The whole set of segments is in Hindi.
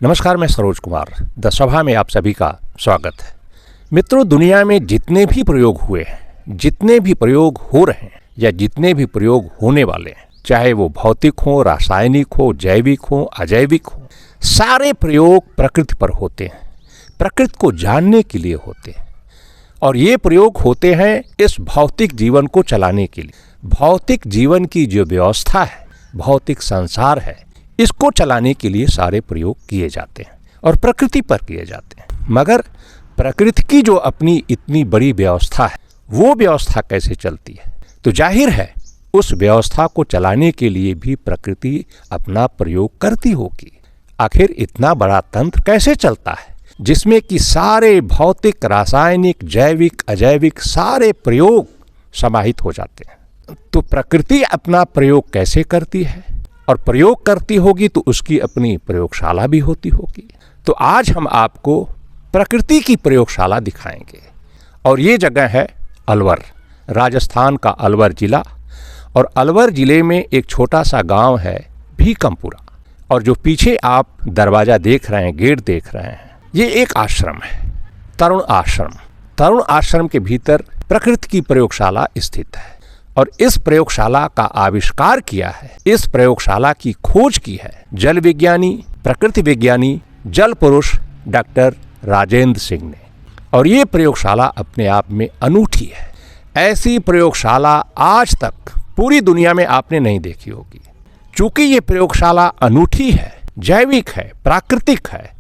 नमस्कार, मैं सरोज कुमार द सभा में आप सभी का स्वागत है। मित्रों, दुनिया में जितने भी प्रयोग हुए हैं, जितने भी प्रयोग हो रहे हैं या जितने भी प्रयोग होने वाले हैं, चाहे वो भौतिक हो, रासायनिक हो, जैविक हो, अजैविक हो, सारे प्रयोग प्रकृति पर होते हैं, प्रकृति को जानने के लिए होते हैं। और ये प्रयोग होते हैं इस भौतिक जीवन को चलाने के लिए। भौतिक जीवन की जो व्यवस्था है, भौतिक संसार है, इसको चलाने के लिए सारे प्रयोग किए जाते हैं और प्रकृति पर किए जाते हैं। मगर प्रकृति की जो अपनी इतनी बड़ी व्यवस्था है, वो व्यवस्था कैसे चलती है? तो जाहिर है उस व्यवस्था को चलाने के लिए भी प्रकृति अपना प्रयोग करती होगी। आखिर इतना बड़ा तंत्र कैसे चलता है जिसमें कि सारे भौतिक, रासायनिक, जैविक, अजैविक सारे प्रयोग समाहित हो जाते हैं? तो प्रकृति अपना प्रयोग कैसे करती है? और प्रयोग करती होगी तो उसकी अपनी प्रयोगशाला भी होती होगी। तो आज हम आपको प्रकृति की प्रयोगशाला दिखाएंगे और ये जगह है अलवर, राजस्थान का अलवर जिला। और अलवर जिले में एक छोटा सा गांव है भीकमपुरा। और जो पीछे आप दरवाज़ा देख रहे हैं, गेट देख रहे हैं, ये एक आश्रम है, तरुण आश्रम। तरुण आश्रम के भीतर प्रकृति की प्रयोगशाला स्थित है और इस प्रयोगशाला का आविष्कार किया है, इस प्रयोगशाला की खोज की है जल विज्ञानी, प्रकृति विज्ञानी, जल पुरुष डॉक्टर राजेंद्र सिंह ने। और ये प्रयोगशाला अपने आप में अनूठी है। ऐसी प्रयोगशाला आज तक पूरी दुनिया में आपने नहीं देखी होगी। चूंकि ये प्रयोगशाला अनूठी है, जैविक है, प्राकृतिक है,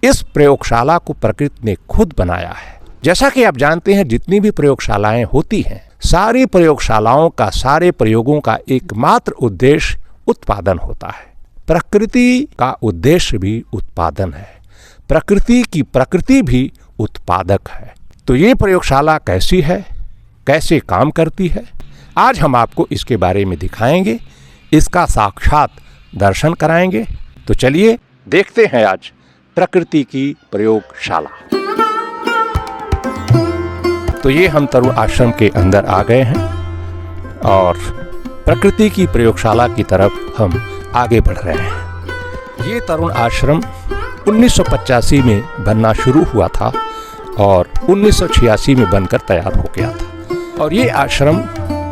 इस प्रयोगशाला को प्रकृति ने खुद बनाया है। जैसा कि आप जानते हैं, जितनी भी प्रयोगशालाएं होती हैं, सारी प्रयोगशालाओं का, सारे प्रयोगों का एकमात्र उद्देश्य उत्पादन होता है। प्रकृति का उद्देश्य भी उत्पादन है, प्रकृति की प्रकृति भी उत्पादक है। तो ये प्रयोगशाला कैसी है, कैसे काम करती है, आज हम आपको इसके बारे में दिखाएंगे, इसका साक्षात दर्शन कराएंगे। तो चलिए देखते हैं आज प्रकृति की प्रयोगशाला। तो ये हम तरुण आश्रम के अंदर आ गए हैं और प्रकृति की प्रयोगशाला की तरफ हम आगे बढ़ रहे हैं। ये तरुण आश्रम 1985 में बनना शुरू हुआ था और 1986 में बनकर तैयार हो गया था। और ये आश्रम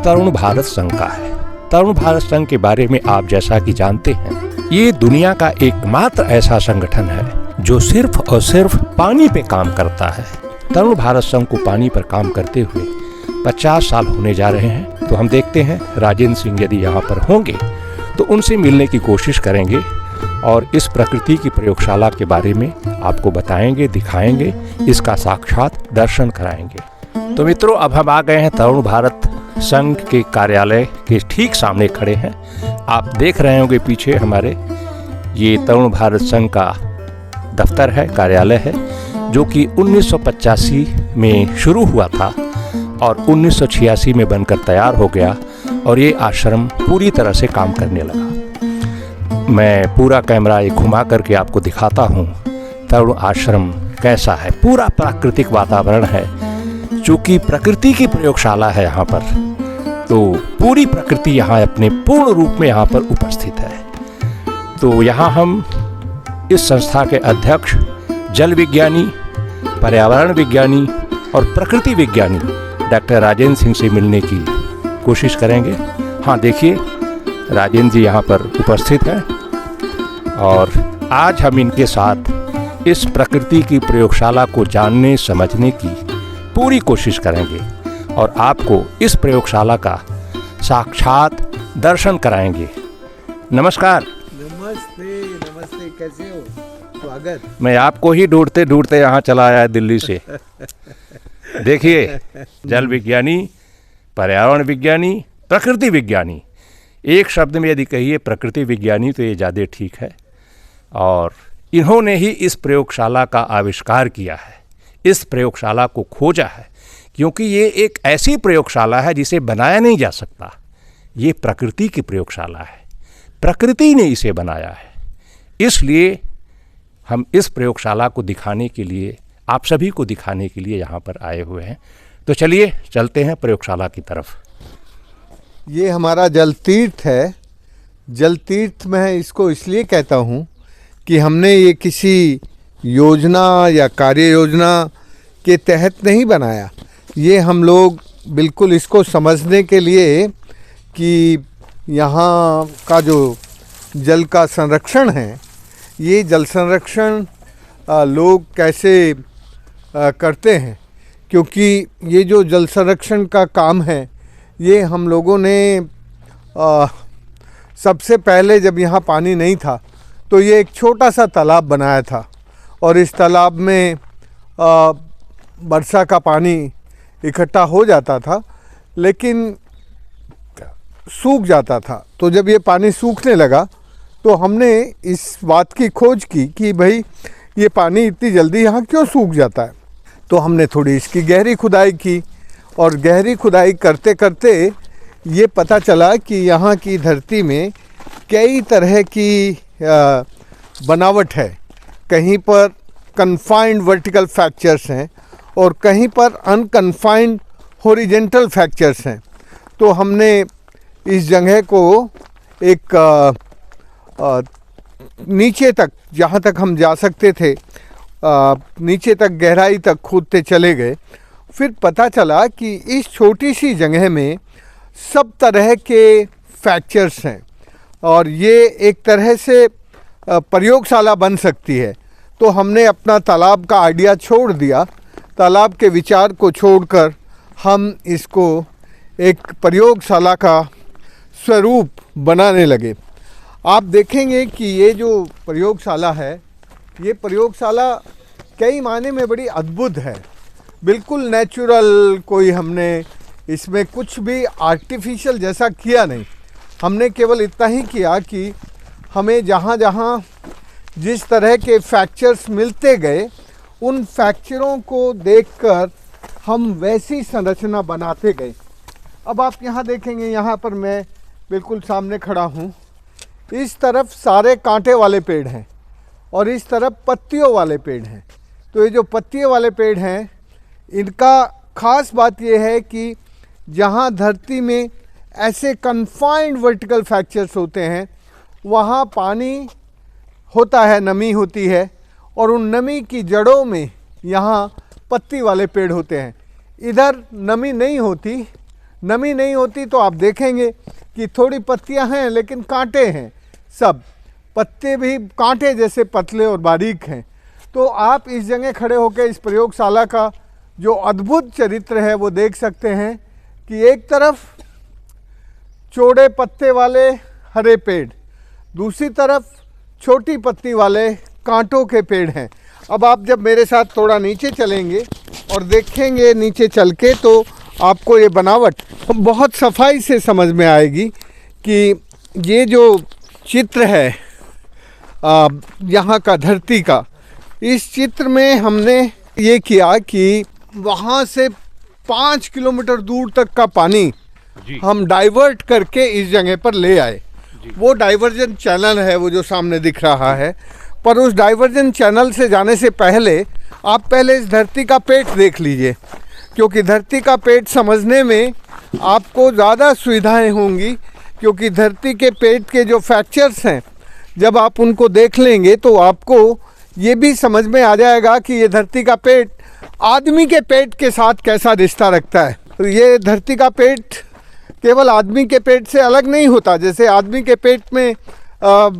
तरुण भारत संघ का है। तरुण भारत संघ के बारे में आप जैसा कि जानते हैं, ये दुनिया का एकमात्र ऐसा संगठन है जो सिर्फ और सिर्फ पानी पे काम करता है। तरुण भारत संघ को पानी पर काम करते हुए 50 साल होने जा रहे हैं। तो हम देखते हैं राजेंद्र सिंह यदि यहाँ पर होंगे तो उनसे मिलने की कोशिश करेंगे और इस प्रकृति की प्रयोगशाला के बारे में आपको बताएंगे, दिखाएंगे, इसका साक्षात दर्शन कराएंगे। तो मित्रों, अब हम आ गए हैं तरुण भारत संघ के कार्यालय के ठीक सामने खड़े हैं। आप देख रहे होंगे पीछे हमारे, ये तरुण भारत संघ का दफ्तर है, कार्यालय है, जो कि 1985 में शुरू हुआ था और 1986 में बनकर तैयार हो गया और ये आश्रम पूरी तरह से काम करने लगा। मैं पूरा कैमरा ये घुमा करके आपको दिखाता हूँ तरुण आश्रम कैसा है। पूरा प्राकृतिक वातावरण है, चूँकि प्रकृति की प्रयोगशाला है यहाँ पर, तो पूरी प्रकृति यहाँ अपने पूर्ण रूप में यहाँ पर उपस्थित है। तो यहाँ हम इस संस्था के अध्यक्ष, जल विज्ञानी, पर्यावरण विज्ञानी और प्रकृति विज्ञानी डॉक्टर राजेंद्र सिंह से मिलने की कोशिश करेंगे। हाँ, देखिए राजेंद्र जी यहाँ पर उपस्थित हैं और आज हम इनके साथ इस प्रकृति की प्रयोगशाला को जानने, समझने की पूरी कोशिश करेंगे और आपको इस प्रयोगशाला का साक्षात दर्शन कराएंगे। नमस्कार। नमस्ते, नमस्ते, कैसे हो? स्वागत। मैं आपको ही ढूंढते ढूंढते यहाँ चला आया दिल्ली से। देखिए, जल विज्ञानी, पर्यावरण विज्ञानी, प्रकृति विज्ञानी, एक शब्द में यदि कहिए प्रकृति विज्ञानी तो ये ज़्यादा ठीक है। और इन्होंने ही इस प्रयोगशाला का आविष्कार किया है, इस प्रयोगशाला को खोजा है, क्योंकि ये एक ऐसी प्रयोगशाला है जिसे बनाया नहीं जा सकता। ये प्रकृति की प्रयोगशाला है, प्रकृति ने इसे बनाया है। इसलिए हम इस प्रयोगशाला को दिखाने के लिए, आप सभी को दिखाने के लिए यहाँ पर आए हुए हैं। तो चलिए चलते हैं प्रयोगशाला की तरफ। ये हमारा जल तीर्थ है। जल तीर्थ मैं इसको इसलिए कहता हूँ कि हमने ये किसी योजना या कार्य योजना के तहत नहीं बनाया। ये हम लोग बिल्कुल इसको समझने के लिए कि यहाँ का जो जल का संरक्षण है, ये जल संरक्षण लोग कैसे करते हैं, क्योंकि ये जो जल संरक्षण का काम है ये हम लोगों ने सबसे पहले जब यहाँ पानी नहीं था तो ये एक छोटा सा तालाब बनाया था और इस तालाब में वर्षा का पानी इकट्ठा हो जाता था लेकिन सूख जाता था। तो जब ये पानी सूखने लगा तो हमने इस बात की खोज की कि भाई ये पानी इतनी जल्दी यहाँ क्यों सूख जाता है। तो हमने थोड़ी इसकी गहरी खुदाई की और गहरी खुदाई करते करते ये पता चला कि यहाँ की धरती में कई तरह की बनावट है। कहीं पर कन्फाइंड वर्टिकल फ्रैक्चर्स हैं और कहीं पर अनकन्फाइंड हॉरिजेंटल फ्रैक्चर्स हैं। तो हमने इस जगह को एक नीचे तक, जहाँ तक हम जा सकते थे, नीचे तक गहराई तक खोदते चले गए। फिर पता चला कि इस छोटी सी जगह में सब तरह के फ्रैक्चर्स हैं और ये एक तरह से प्रयोगशाला बन सकती है। तो हमने अपना तालाब का आइडिया छोड़ दिया, तालाब के विचार को छोड़कर हम इसको एक प्रयोगशाला का स्वरूप बनाने लगे। आप देखेंगे कि ये जो प्रयोगशाला है, ये प्रयोगशाला कई मायने में बड़ी अद्भुत है, बिल्कुल नेचुरल। कोई हमने इसमें कुछ भी आर्टिफिशियल जैसा किया नहीं। हमने केवल इतना ही किया कि हमें जहाँ जहाँ जिस तरह के फ्रैक्चर्स मिलते गए उन फ्रैक्चरों को देखकर हम वैसी संरचना बनाते गए। अब आप यहाँ देखेंगे, यहाँ पर मैं बिल्कुल सामने खड़ा हूँ, इस तरफ सारे कांटे वाले पेड़ हैं और इस तरफ पत्तियों वाले पेड़ हैं। तो ये जो पत्तियों वाले पेड़ हैं, इनका ख़ास बात ये है कि जहाँ धरती में ऐसे कन्फाइंड वर्टिकल फ्रैक्चर्स होते हैं वहाँ पानी होता है, नमी होती है और उन नमी की जड़ों में यहाँ पत्ती वाले पेड़ होते हैं। इधर नमी नहीं होती तो आप देखेंगे कि थोड़ी पत्तियां हैं लेकिन कांटे हैं, सब पत्ते भी कांटे जैसे पतले और बारीक हैं। तो आप इस जगह खड़े होकर इस प्रयोगशाला का जो अद्भुत चरित्र है वो देख सकते हैं कि एक तरफ चौड़े पत्ते वाले हरे पेड़, दूसरी तरफ छोटी पत्ती वाले कांटों के पेड़ हैं। अब आप जब मेरे साथ थोड़ा नीचे चलेंगे और देखेंगे नीचे चल के, तो आपको ये बनावट बहुत सफाई से समझ में आएगी कि ये जो चित्र है यहाँ का धरती का, इस चित्र में हमने ये किया कि वहाँ से 5 किलोमीटर दूर तक का पानी हम डाइवर्ट करके इस जगह पर ले आए। वो डाइवर्जन चैनल है वो जो सामने दिख रहा है, पर उस डाइवर्जन चैनल से जाने से पहले आप पहले इस धरती का पेट देख लीजिए, क्योंकि धरती का पेट समझने में आपको ज़्यादा सुविधाएं होंगी। क्योंकि धरती के पेट के जो फ्रैक्चर्स हैं, जब आप उनको देख लेंगे तो आपको ये भी समझ में आ जाएगा कि ये धरती का पेट आदमी के पेट के साथ कैसा रिश्ता रखता है। तो ये धरती का पेट केवल आदमी के पेट से अलग नहीं होता। जैसे आदमी के पेट में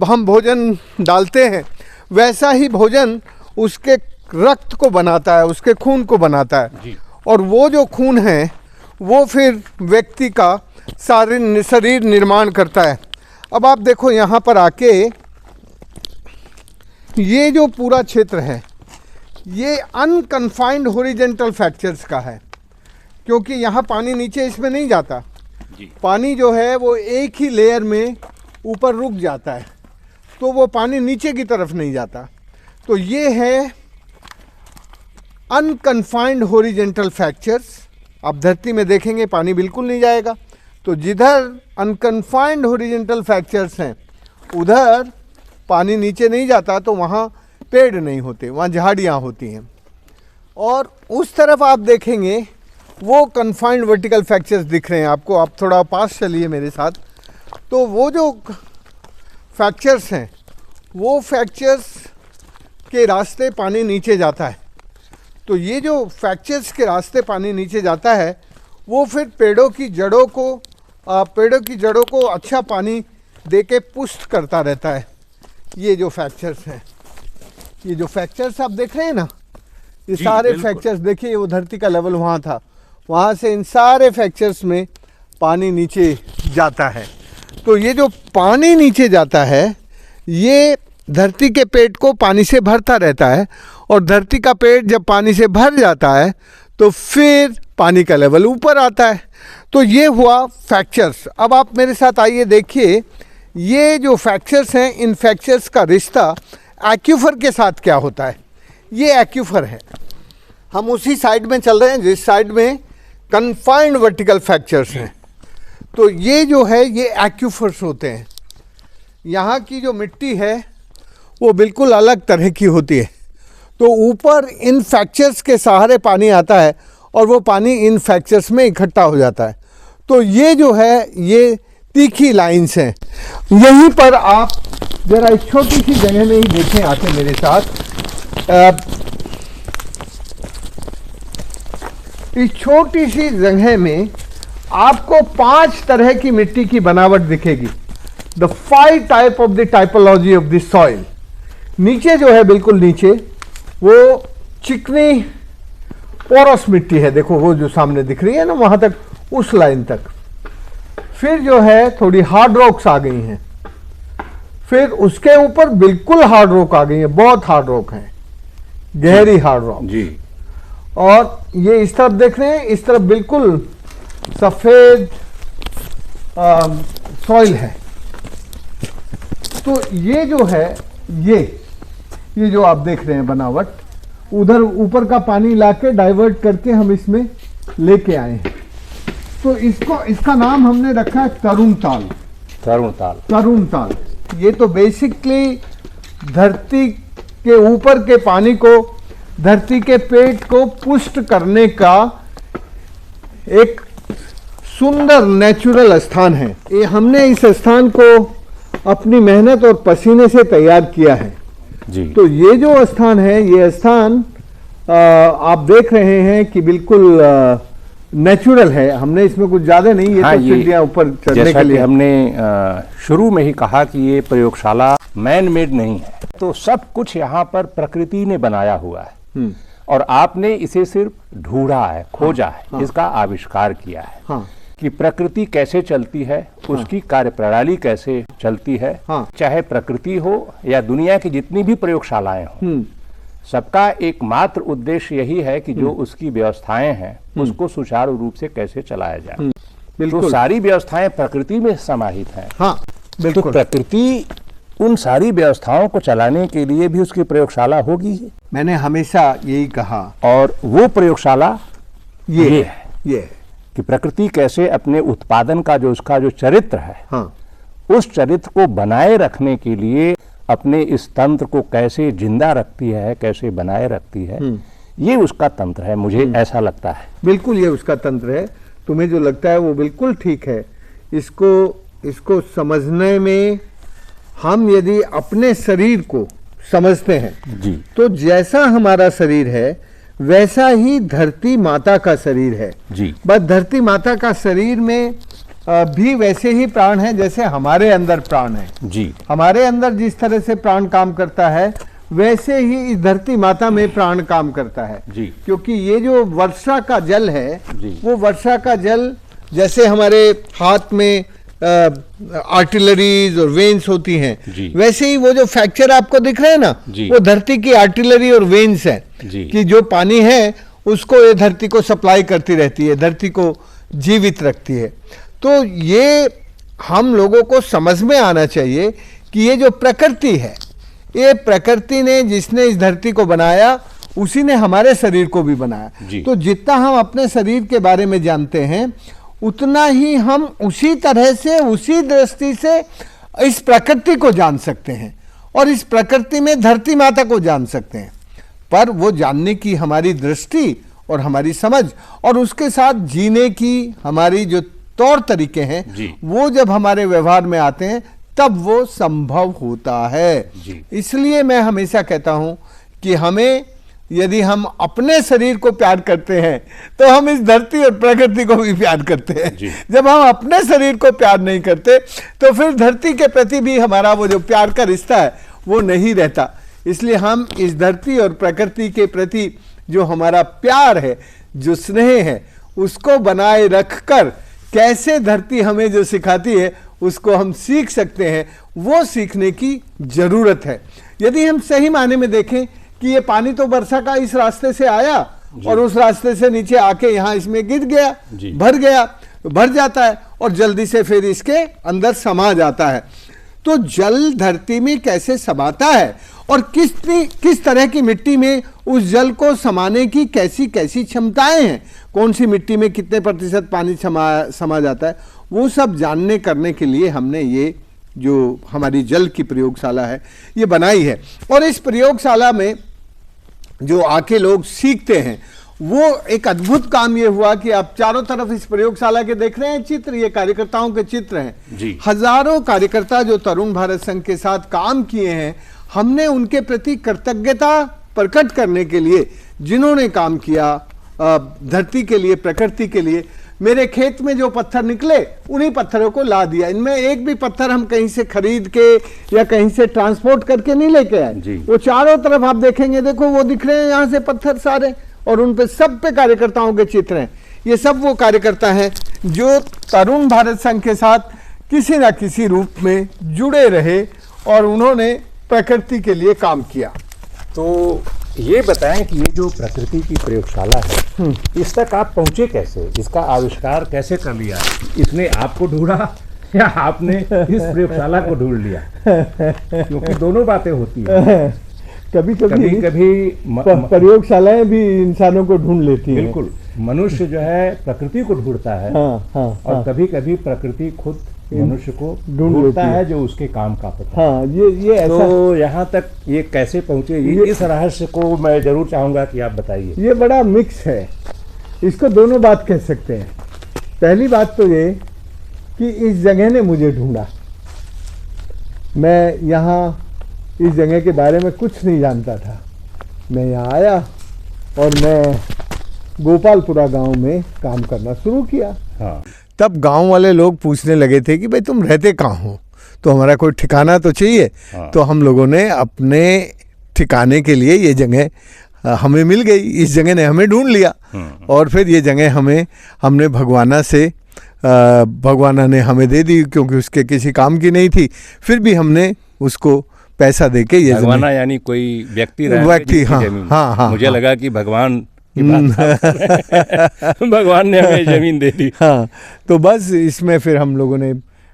हम भोजन डालते हैं, वैसा ही भोजन उसके रक्त को बनाता है, उसके खून को बनाता है। और वो जो खून है वो फिर व्यक्ति का शरीर निर्माण करता है। अब आप देखो यहाँ पर आके, ये जो पूरा क्षेत्र है ये अनकन्फाइंड हॉरिजेंटल फ्रैक्चर्स का है, क्योंकि यहाँ पानी नीचे इसमें नहीं जाता। पानी जो है वो एक ही लेयर में ऊपर रुक जाता है, तो वो पानी नीचे की तरफ नहीं जाता। तो ये है अनकन्फाइंड हॉरिजेंटल फ्रैक्चर्स। आप धरती में देखेंगे पानी बिल्कुल नहीं जाएगा। तो जिधर अनकन्फाइंड हॉरिजेंटल फ्रैक्चर्स हैं उधर पानी नीचे नहीं जाता, तो वहाँ पेड़ नहीं होते, वहाँ झाड़ियाँ होती हैं। और उस तरफ आप देखेंगे वो कन्फाइंड वर्टिकल फ्रैक्चर्स दिख रहे हैं आपको। आप थोड़ा पास चलिए मेरे साथ। तो वो जो फ्रैक्चर्स हैं वो फ्रैक्चर्स के रास्ते पानी नीचे जाता है। तो ये जो फ्रैक्चर्स के रास्ते पानी नीचे जाता है वो फिर पेड़ों की जड़ों को अच्छा पानी दे के पुष्ट करता रहता है। ये जो फ्रैक्चर्स हैं, ये जो फ्रैक्चर्स आप देख रहे हैं ना, ये सारे फ्रैक्चर्स देखिए, वो धरती का लेवल वहाँ था, वहाँ से इन सारे फ्रैक्चर्स में पानी नीचे जाता है। तो ये जो पानी नीचे जाता है ये धरती के पेट को पानी से भरता रहता है, और धरती का पेट जब पानी से भर जाता है तो फिर पानी का लेवल ऊपर आता है। तो ये हुआ फ्रैक्चर्स। अब आप मेरे साथ आइए, देखिए ये जो फ्रैक्चर्स हैं, इन फ्रैक्चर्स का रिश्ता एक्यूफर के साथ क्या होता है। ये एक्यूफर है, हम उसी साइड में चल रहे हैं जिस साइड में कन्फाइंड वर्टिकल फ्रैक्चर्स हैं। तो ये जो है ये एक्यूफर्स होते हैं। यहाँ की जो मिट्टी है वो बिल्कुल अलग तरह की होती है। तो ऊपर इन फ्रैक्चर्स के सहारे पानी आता है और वो पानी इन फ्रैक्चर्स में इकट्ठा हो जाता है। तो ये जो है ये तीखी लाइंस हैं। यहीं पर आप जरा इस छोटी सी जगह में ही देखें आके मेरे साथ, इस छोटी सी जगह में आपको 5 तरह की मिट्टी की बनावट दिखेगी। The 5 type of the typology of the soil. नीचे जो है बिल्कुल नीचे वो चिकनी पोरस मिट्टी है, देखो वो जो सामने दिख रही है ना वहां तक, उस लाइन तक। फिर जो है थोड़ी हार्ड रॉक्स आ गई हैं, फिर उसके ऊपर बिल्कुल हार्ड रॉक आ गई है, बहुत हार्ड रॉक है, गहरी हार्ड रॉक जी। और ये इस तरफ देख रहे हैं, इस तरफ बिल्कुल सफेद सॉइल है। तो ये जो है ये जो आप देख रहे हैं बनावट, उधर ऊपर का पानी लाके डाइवर्ट करके हम इसमें लेके आए हैं। तो इसका नाम हमने रखा है तरुण ताल। ये तो बेसिकली धरती के ऊपर के पानी को, धरती के पेट को पुष्ट करने का एक सुंदर नेचुरल स्थान है। ये हमने इस स्थान को अपनी मेहनत और पसीने से तैयार किया है जी। तो ये जो स्थान है, ये स्थान आप देख रहे हैं कि बिल्कुल नेचुरल है। हमने इसमें कुछ ज्यादा नहीं, ये तो सीढ़ियां ऊपर चढ़ने के लिए। हमने शुरू में ही कहा कि ये प्रयोगशाला मैन मेड नहीं है, तो सब कुछ यहाँ पर प्रकृति ने बनाया हुआ है और आपने इसे सिर्फ ढूंढा है, खोजा है, इसका आविष्कार किया है कि प्रकृति कैसे चलती है, उसकी कार्यप्रणाली कैसे चलती है। चाहे प्रकृति हो या दुनिया की जितनी भी प्रयोगशालाएं हो, सबका एकमात्र उद्देश्य यही है कि जो उसकी व्यवस्थाएं हैं उसको सुचारू रूप से कैसे चलाया जाए। तो सारी व्यवस्थाएं प्रकृति में समाहित हैं। बिल्कुल। तो प्रकृति उन सारी व्यवस्थाओं को चलाने के लिए भी उसकी प्रयोगशाला होगी। मैंने हमेशा यही कहा, और वो प्रयोगशाला ये है कि प्रकृति कैसे अपने उत्पादन का जो उसका जो चरित्र है, उस चरित्र को बनाए रखने के लिए अपने इस तंत्र को कैसे जिंदा रखती है, कैसे बनाए रखती है, ये उसका तंत्र है। मुझे ऐसा लगता है। बिल्कुल ये उसका तंत्र है। तुम्हें जो लगता है वो बिल्कुल ठीक है। इसको समझने में हम यदि अपने शरीर को समझते हैं जी, तो जैसा हमारा शरीर है वैसा ही धरती माता का शरीर है जी। बस धरती माता का शरीर में भी वैसे ही प्राण है जैसे हमारे अंदर प्राण है जी। हमारे अंदर जिस तरह से प्राण काम करता है वैसे ही इस धरती माता में प्राण काम करता है जी। क्योंकि ये जो वर्षा का जल है जी। वो वर्षा का जल जैसे हमारे हाथ में आर्टिलरीज और वेन्स होती हैं, वैसे ही वो जो फ्रैक्चर आपको दिख रहे हैं ना, वो धरती की आर्टिलरी और वेन्स है कि जो पानी है उसको ये धरती को सप्लाई करती रहती है, धरती को जीवित रखती है। तो ये हम लोगों को समझ में आना चाहिए कि ये जो प्रकृति है, ये प्रकृति ने जिसने इस धरती को बनाया उसी ने हमारे शरीर को भी बनाया। तो जितना हम अपने शरीर के बारे में जानते हैं उतना ही हम उसी तरह से, उसी दृष्टि से इस प्रकृति को जान सकते हैं और इस प्रकृति में धरती माता को जान सकते हैं। पर वो जानने की हमारी दृष्टि और हमारी समझ और उसके साथ जीने की हमारी जो तौर तरीके हैं वो जब हमारे व्यवहार में आते हैं तब वो संभव होता है। इसलिए मैं हमेशा कहता हूं कि हमें, यदि हम अपने शरीर को प्यार करते हैं तो हम इस धरती और प्रकृति को भी प्यार करते हैं। जब हम अपने शरीर को प्यार नहीं करते तो फिर धरती के प्रति भी हमारा वो जो प्यार का रिश्ता है वो नहीं रहता। इसलिए हम इस धरती और प्रकृति के प्रति जो हमारा प्यार है, जो स्नेह है, उसको बनाए रखकर कैसे धरती हमें जो सिखाती है उसको हम सीख सकते हैं, वो सीखने की जरूरत है। यदि हम सही मायने में देखें कि ये पानी तो वर्षा का इस रास्ते से आया और उस रास्ते से नीचे आके यहाँ इसमें गिर गया, भर गया, भर जाता है और जल्दी से फिर इसके अंदर समा जाता है। तो जल धरती में कैसे समाता है और किस तरह की मिट्टी में उस जल को समाने की कैसी कैसी क्षमताएं हैं, कौन सी मिट्टी में कितने प्रतिशत पानी समा जाता है, वो सब जानने करने के लिए हमने ये जो हमारी जल की प्रयोगशाला है ये बनाई है। और इस प्रयोगशाला में जो आके लोग सीखते हैं वो एक अद्भुत काम ये हुआ कि आप चारों तरफ इस प्रयोगशाला के देख रहे हैं चित्र, ये कार्यकर्ताओं के चित्र हैं। हजारों कार्यकर्ता जो तरुण भारत संघ के साथ काम किए हैं, हमने उनके प्रति कृतज्ञता प्रकट करने के लिए, जिन्होंने काम किया धरती के लिए, प्रकृति के लिए, मेरे खेत में जो पत्थर निकले उन्हीं पत्थरों को ला दिया। इनमें एक भी पत्थर हम कहीं से खरीद के या कहीं से ट्रांसपोर्ट करके नहीं लेके आए। वो चारों तरफ आप देखेंगे, देखो वो दिख रहे हैं यहाँ से पत्थर सारे, और उन पे सब पे कार्यकर्ताओं के चित्र हैं। ये सब वो कार्यकर्ता हैं जो तरुण भारत संघ के साथ किसी न किसी रूप में जुड़े रहे और उन्होंने प्रकृति के लिए काम किया। तो ये बताएं कि ये जो प्रकृति की प्रयोगशाला है, इस तक आप पहुंचे कैसे, इसका आविष्कार कैसे कर लिया? इसने आपको ढूंढा या आपने इस प्रयोगशाला को ढूंढ लिया? क्योंकि दोनों बातें होती हैं। कभी प्रयोगशालाएं भी इंसानों को ढूंढ लेती हैं। बिल्कुल, मनुष्य जो है प्रकृति को ढूंढता है। और कभी कभी प्रकृति खुद मनुष्य को ढूंढता है जो उसके काम का पता। ये ऐसा। तो यहाँ तक ये कैसे पहुँचे, इस रहस्य को मैं जरूर चाहूँगा कि आप बताइए। ये बड़ा मिक्स है, इसको दोनों बात कह सकते हैं। पहली बात तो ये कि इस जगह ने मुझे ढूंढा। मैं यहाँ इस जगह के बारे में कुछ नहीं जानता था। मैं यहाँ आया और मैं गोपालपुरा गांव में काम करना शुरू किया। तब गांव वाले लोग पूछने लगे थे कि भाई तुम रहते कहाँ हो, तो हमारा कोई ठिकाना तो चाहिए। तो हम लोगों ने अपने ठिकाने के लिए ये जगह हमें मिल गई, इस जगह ने हमें ढूंढ लिया। और फिर ये जगह हमने भगवाना ने हमें दे दी, क्योंकि उसके किसी काम की नहीं थी। फिर भी हमने उसको पैसा देके ये भगवाना यानी कोई व्यक्ति। हाँ, मुझे लगा कि भगवान भगवान ने हमें जमीन दे दी। तो बस इसमें फिर हम लोगों ने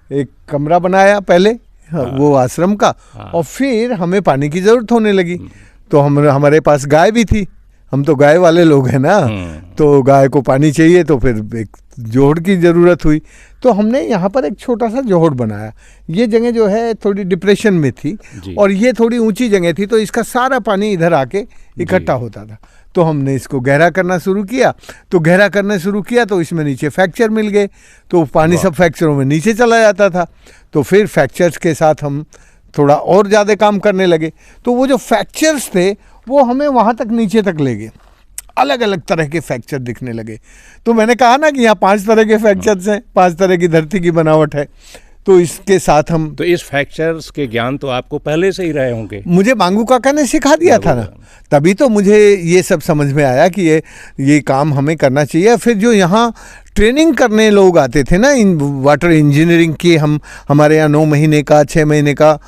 एक कमरा बनाया पहले, वो आश्रम का। और फिर हमें पानी की जरूरत होने लगी, तो हमारे पास गाय भी थी। हम तो गाय वाले लोग हैं ना, तो गाय को पानी चाहिए, तो फिर एक जोहड़ की ज़रूरत हुई। तो हमने यहाँ पर एक छोटा सा जोहड़ बनाया। ये जगह जो है थोड़ी डिप्रेशन में थी और ये थोड़ी ऊंची जगह थी, तो इसका सारा पानी इधर आके इकट्ठा होता था। तो हमने इसको गहरा करना शुरू किया। तो इसमें नीचे फ्रैक्चर मिल गए, तो पानी सब फ्रैक्चरों में नीचे चला जाता था। तो फिर फ्रैक्चर्स के साथ हम थोड़ा और ज़्यादा काम करने लगे। तो वो जो फ्रैक्चर्स थे वो हमें वहाँ तक नीचे तक ले गए, अलग अलग तरह के फ्रैक्चर दिखने लगे। तो मैंने कहा ना कि यहाँ 5 तरह के फ्रैक्चर्स हैं, 5 तरह की धरती की बनावट है। तो इसके साथ हम, तो इस फ्रैक्चर्स के ज्ञान तो आपको पहले से ही रहे होंगे। मुझे मांगू काका ने सिखा दिया था ना, तभी तो मुझे ये सब समझ में आया कि ये काम हमें करना चाहिए। फिर जो यहाँ ट्रेनिंग करने लोग आते थे ना, वाटर इंजीनियरिंग की, हमारे यहाँ 9 महीने का 6 महीने का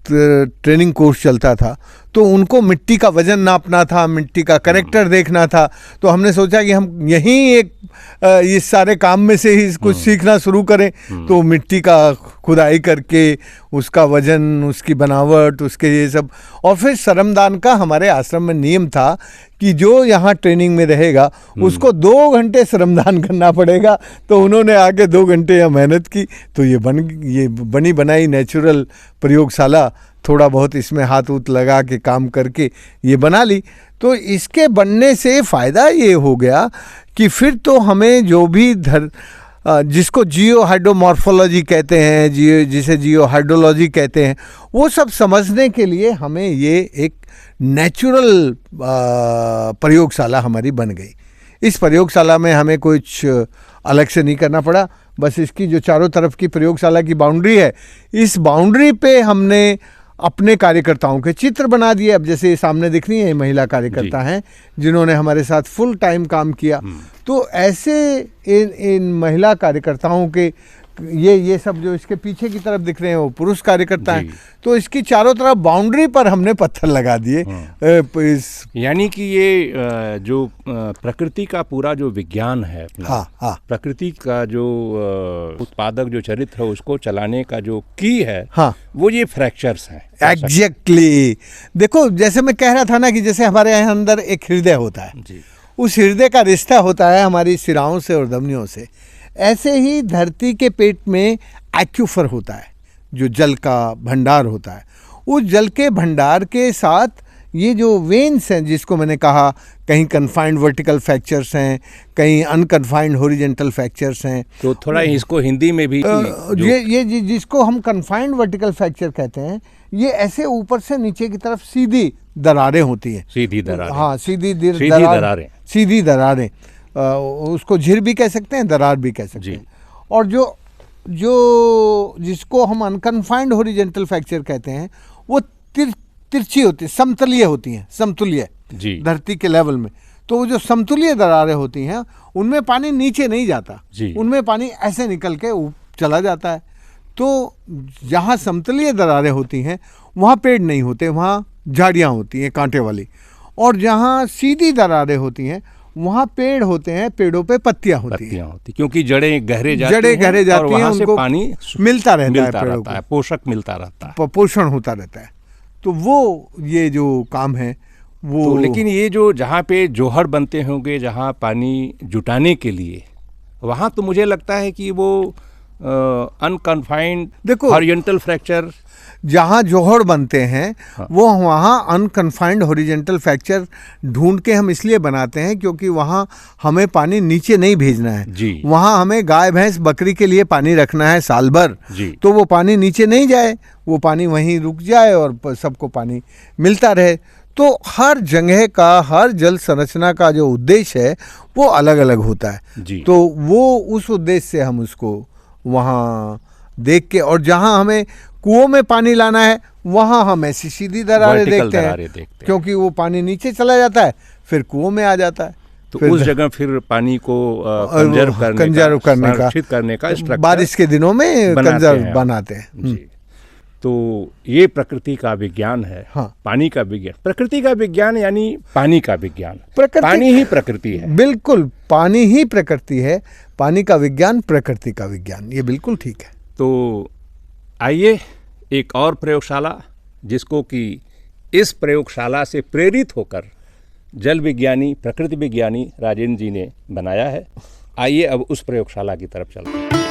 ट्रेनिंग कोर्स चलता था। तो उनको मिट्टी का वजन नापना था, मिट्टी का कैरेक्टर देखना था। तो हमने सोचा कि हम यहीं इस सारे काम में से ही कुछ सीखना शुरू करें। तो मिट्टी का खुदाई करके उसका वजन, उसकी बनावट, उसके ये सब। और फिर श्रमदान का हमारे आश्रम में नियम था कि जो यहाँ ट्रेनिंग में रहेगा उसको 2 घंटे श्रमदान करना पड़ेगा। तो उन्होंने आके 2 घंटे यहाँ मेहनत की, तो ये बनी बनाई नेचुरल प्रयोगशाला, थोड़ा बहुत इसमें हाथ उत लगा के काम करके ये बना ली। तो इसके बनने से फ़ायदा ये हो गया कि फिर तो हमें जो भी जिसको जियो हाइड्रोमॉर्फोलॉजी कहते हैं, जिसे जियो हाइड्रोलॉजी कहते हैं, वो सब समझने के लिए हमें ये एक नेचुरल प्रयोगशाला हमारी बन गई। इस प्रयोगशाला में हमें कुछ अलग से नहीं करना पड़ा, बस इसकी जो चारों तरफ की प्रयोगशाला की बाउंड्री है, इस बाउंड्री पे हमने अपने कार्यकर्ताओं के चित्र बना दिए। अब जैसे सामने दिख रही है, ये महिला कार्यकर्ता हैं जिन्होंने हमारे साथ फुल टाइम काम किया। तो ऐसे इन महिला कार्यकर्ताओं के ये सब जो इसके पीछे की तरफ दिख रहे हैं वो पुरुष कार्यकर्ता हैं। तो इसकी चारों तरफ बाउंड्री पर हमने पत्थर लगा दिए। यानी कि ये जो प्रकृति का पूरा जो विज्ञान है अपना, हाँ, प्रकृति का जो उत्पादक जो चरित्र है उसको चलाने का जो की है, हाँ, वो ये फ्रैक्चर्स हैं। एग्जैक्टली। देखो, जैसे मैं कह रहा था ना कि जैसे हमारे यहाँ अंदर एक हृदय होता है जी, उस हृदय का रिश्ता होता है हमारी शिराओं से और धमनियों से। ऐसे ही धरती के पेट में एक्यूफर होता है, जो जल का भंडार होता है। उस जल के भंडार के साथ ये जो वेन्स हैं, जिसको मैंने कहा, कहीं कन्फाइंड वर्टिकल फ्रैक्चर्स हैं, कहीं अनकन्फाइंड हॉरिजॉन्टल फ्रैक्चर्स हैं। तो थोड़ा इसको हिंदी में भी ये जिसको हम कन्फाइंड वर्टिकल फ्रैक्चर कहते हैं, ये ऐसे ऊपर से नीचे की तरफ सीधी दरारें होती हैं। सीधी दरारें, हाँ, सीधी दरारें। उसको झिर भी कह सकते हैं, दरार भी कह सकते हैं। और जो जिसको हम अनकन्फाइंड हॉरिजॉन्टल फ्रैक्चर कहते हैं, वो तिरछी होती है, समतलीय होती हैं, समतुल्य धरती के लेवल में। तो वो जो समतुल्य दरारें होती हैं, उनमें पानी नीचे नहीं जाता, उनमें पानी ऐसे निकल के चला जाता है। तो जहाँ समतलीय दरारें होती हैं वहाँ पेड़ नहीं होते, वहाँ झाड़ियाँ होती हैं कांटे वाली। और जहाँ सीधी दरारें होती हैं वहाँ पेड़ होते हैं, पेड़ों पे पत्तियाँ होती हैं, क्योंकि जड़ें गहरे जाती हैं, उनको पानी मिलता रहता है, पोषक मिलता रहता है, पोषण होता रहता है। तो वो ये जो काम है वो तो, लेकिन ये जो जहाँ पे जोहर बनते होंगे, जहाँ पानी जुटाने के लिए, वहाँ तो मुझे लगता है कि वो अनकन्फाइंड हॉरिजॉन्टल फ्रैक्चर जहाँ जोहर बनते हैं, हाँ, वो वहाँ अनकन्फाइंड हॉरिजॉन्टल फ्रैक्चर ढूंढ के हम इसलिए बनाते हैं क्योंकि वहाँ हमें पानी नीचे नहीं भेजना है। वहाँ हमें गाय भैंस बकरी के लिए पानी रखना है साल भर, तो वो पानी नीचे नहीं जाए, वो पानी वहीं रुक जाए और सबको पानी मिलता रहे। तो हर जगह का, हर जल संरचना का जो उद्देश्य है वो अलग अलग होता है। तो वो उस उद्देश्य से हम उसको वहाँ देख के, और जहाँ हमें कुओं में पानी लाना है वहाँ हम ऐसी सीधी दरारें देखते हैं, क्योंकि वो पानी नीचे चला जाता है, फिर कुओं में आ जाता है। तो उस जगह फिर पानी को कंजर्व करने का बारिश के दिनों में कंजर्व बनाते हैं। तो ये प्रकृति का विज्ञान है। हाँ, पानी का विज्ञान, प्रकृति का विज्ञान यानी पानी का विज्ञान। पानी ही प्रकृति है। बिल्कुल, पानी ही प्रकृति है। पानी का विज्ञान, प्रकृति का विज्ञान, ये बिल्कुल ठीक है। तो आइए एक और प्रयोगशाला, जिसको कि इस प्रयोगशाला से प्रेरित होकर जल विज्ञानी, प्रकृति विज्ञानी राजेंद्र जी ने बनाया है, आइए अब उस प्रयोगशाला की तरफ चलते हैं।